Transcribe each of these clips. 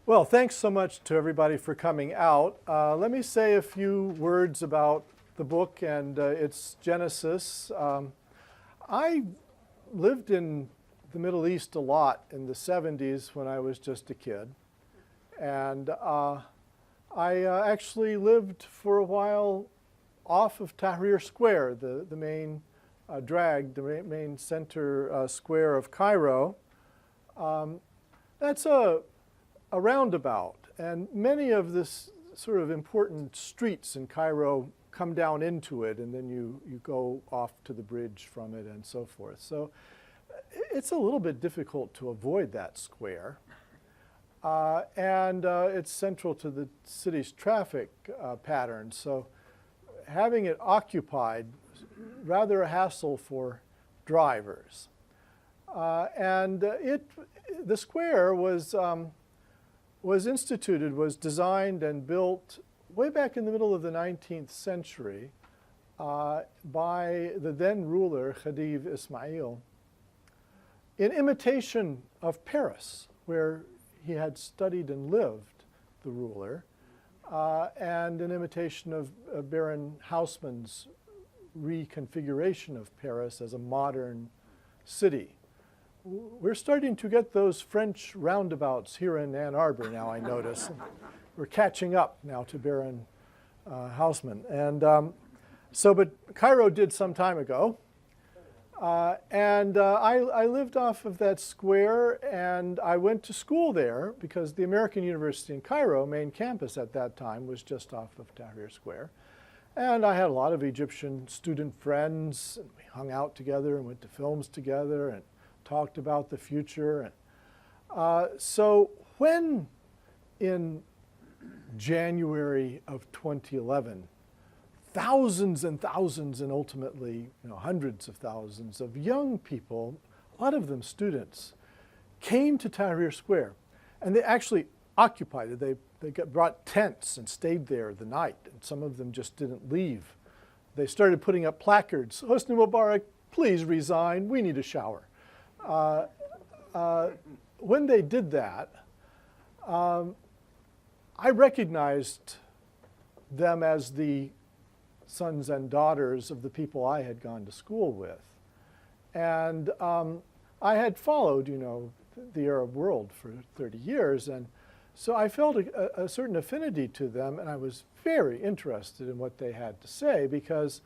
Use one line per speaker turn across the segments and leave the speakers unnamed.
Well, thanks so much to everybody for coming out. Let me say a few words about the book and its genesis. I lived in the Middle East a lot in the 70s when I was just a kid. And I actually lived for a while off of Tahrir Square, the main the main center square of Cairo. That's a roundabout, and many of this sort of important streets in Cairo come down into it, and then you go off to the bridge from it and so forth. So it's a little bit difficult to avoid that square. And it's central to the city's traffic pattern. So having it occupied, rather a hassle for drivers. The square was designed and built way back in the middle of the 19th century by the then ruler, Khedive Ismail, in imitation of Paris, where he had studied and lived, the ruler, and in imitation of Baron Haussmann's reconfiguration of Paris as a modern city. We're starting to get those French roundabouts here in Ann Arbor now, I notice. We're catching up now to Baron Haussmann. And but Cairo did some time ago. I lived off of that square, and I went to school there because the American University in Cairo, main campus at that time, was just off of Tahrir Square. And I had a lot of Egyptian student friends, and we hung out together and went to films together and talked about the future. So when in January of 2011, thousands and thousands and ultimately hundreds of thousands of young people, a lot of them students, came to Tahrir Square, and they actually occupied it. They brought tents and stayed there the night, and some of them just didn't leave. They started putting up placards, Hosni Mubarak, please resign, we need a shower. When they did that, I recognized them as the sons and daughters of the people I had gone to school with. And I had followed, the Arab world for 30 years, and so I felt a certain affinity to them, and I was very interested in what they had to say because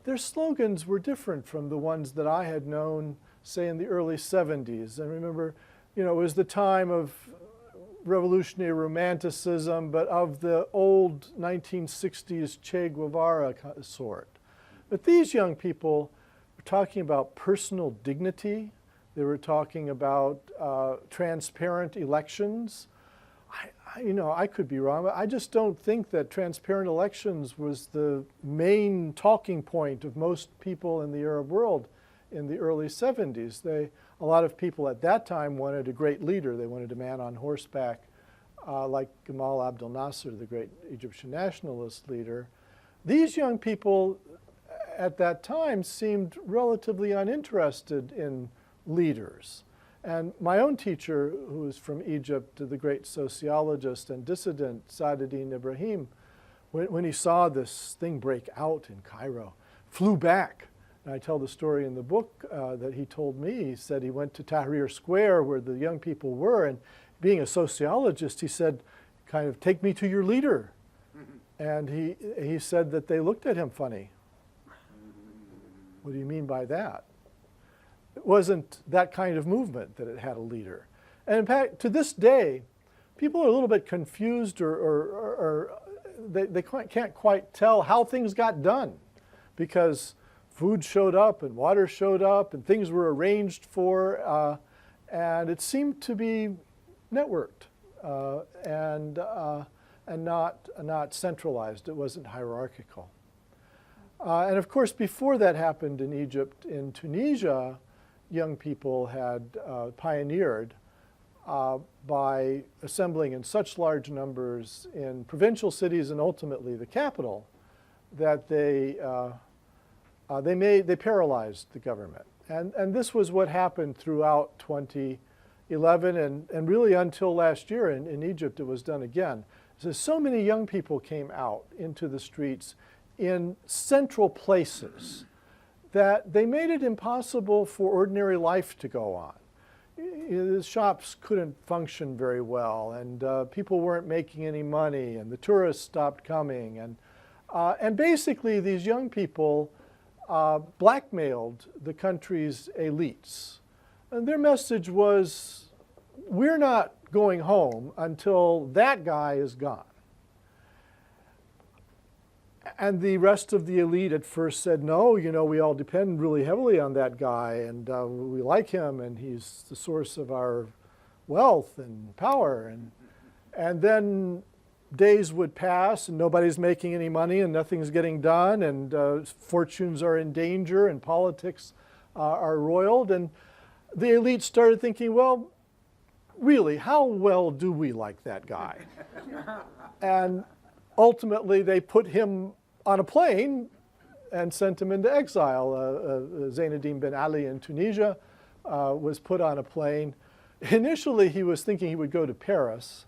their slogans were different from the ones that I had known, say, in the early 70s. I remember, it was the time of revolutionary romanticism, but of the old 1960s Che Guevara sort. But these young people were talking about personal dignity. They were talking about transparent elections. I could be wrong, but I just don't think that transparent elections was the main talking point of most people in the Arab world in the early 70s. A lot of people at that time wanted a great leader. They wanted a man on horseback like Gamal Abdel Nasser, the great Egyptian nationalist leader. These young people at that time seemed relatively uninterested in leaders. And my own teacher, who was from Egypt, the great sociologist and dissident Saadeddin Ibrahim, when he saw this thing break out in Cairo, flew back. And I tell the story in the book that he told me. He said he went to Tahrir Square where the young people were, and being a sociologist, he said, kind of, take me to your leader. And he said that they looked at him funny. What do you mean by that? It wasn't that kind of movement that it had a leader. And in fact, to this day, people are a little bit confused or they can't quite tell how things got done because food showed up and water showed up and things were arranged for, and it seemed to be networked and not centralized. It wasn't hierarchical. And of course, before that happened in Egypt, in Tunisia, young people had pioneered by assembling in such large numbers in provincial cities and ultimately the capital that they paralyzed the government. And this was what happened throughout 20 11, and really until last year in Egypt it was done again. So many young people came out into the streets in central places that they made it impossible for ordinary life to go on. The shops couldn't function very well, and people weren't making any money, and the tourists stopped coming, and basically these young people blackmailed the country's elites. And their message was, we're not going home until that guy is gone. And the rest of the elite at first said, no, you know, we all depend really heavily on that guy, and we like him, and he's the source of our wealth and power. And then days would pass, and nobody's making any money, and nothing's getting done, and fortunes are in danger, and politics are roiled. And the elite started thinking, well, really, how well do we like that guy? And ultimately, they put him on a plane and sent him into exile. Zainuddin bin Ali in Tunisia was put on a plane. Initially, he was thinking he would go to Paris.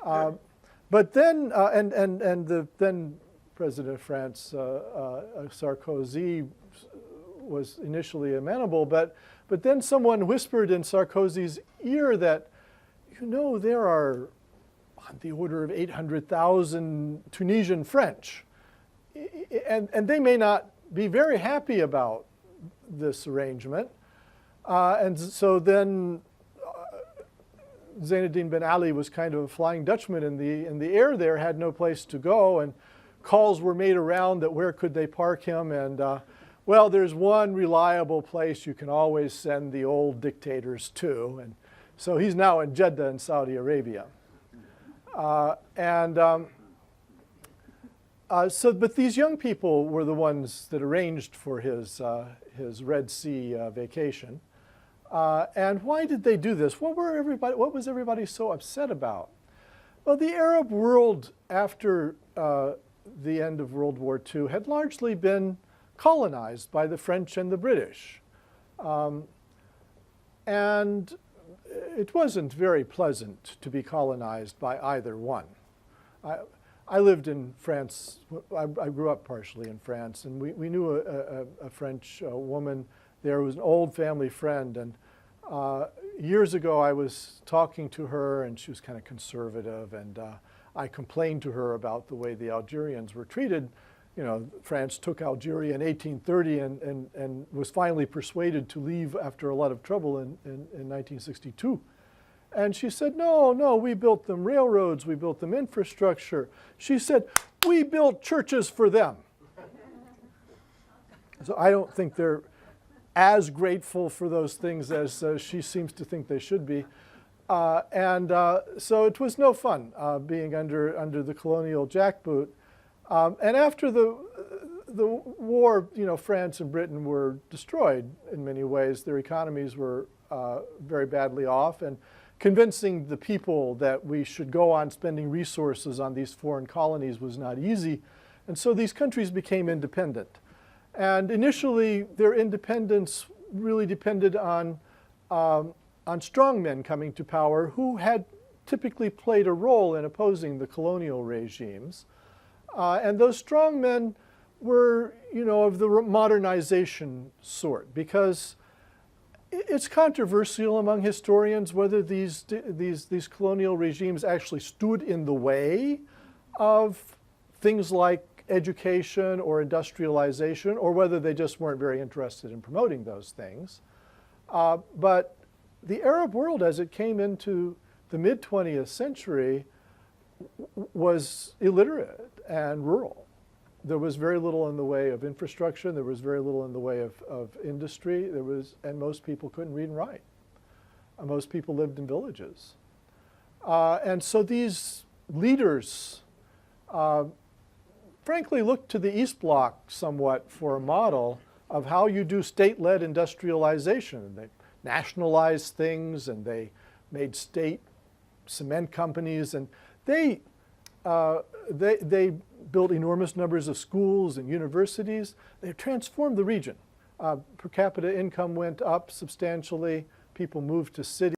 But then, and the then President of France, Sarkozy, was initially amenable, but then someone whispered in Sarkozy's ear that, you know, there are on the order of 800,000 Tunisian French, and they may not be very happy about this arrangement. And so then Zainuddin bin Ali was kind of a Flying Dutchman in the air there, had no place to go, and calls were made around that where could they park him, and well, there's one reliable place you can always send the old dictators to, and so he's now in Jeddah in Saudi Arabia. But these young people were the ones that arranged for his Red Sea vacation. And why did they do this? What was everybody so upset about? Well, the Arab world after the end of World War II had largely been colonized by the French and the British. And it wasn't very pleasant to be colonized by either one. I lived in France. I grew up partially in France, and we knew a French woman there who was an old family friend. And years ago, I was talking to her, and she was kind of conservative, and I complained to her about the way the Algerians were treated. You know, France took Algeria in 1830 and was finally persuaded to leave after a lot of trouble in 1962. And she said, no, we built them railroads, we built them infrastructure. She said, we built churches for them. So I don't think they're as grateful for those things as she seems to think they should be. So it was no fun being under the colonial jackboot. And after the war, you know, France and Britain were destroyed in many ways. Their economies were very badly off, and convincing the people that we should go on spending resources on these foreign colonies was not easy. And so these countries became independent. And initially, their independence really depended on strong men coming to power who had typically played a role in opposing the colonial regimes. And those strong men were, you know, of the modernization sort, because it's controversial among historians whether these colonial regimes actually stood in the way of things like education or industrialization, or whether they just weren't very interested in promoting those things. But the Arab world, as it came into the mid-20th century, was illiterate and rural. There was very little in the way of infrastructure. There was very little in the way of industry. And most people couldn't read and write. Most people lived in villages. And so these leaders, frankly, looked to the East Bloc somewhat for a model of how you do state-led industrialization. They nationalized things, and they made state cement companies, and they built enormous numbers of schools and universities. They transformed the region. Per capita income went up substantially. People moved to cities.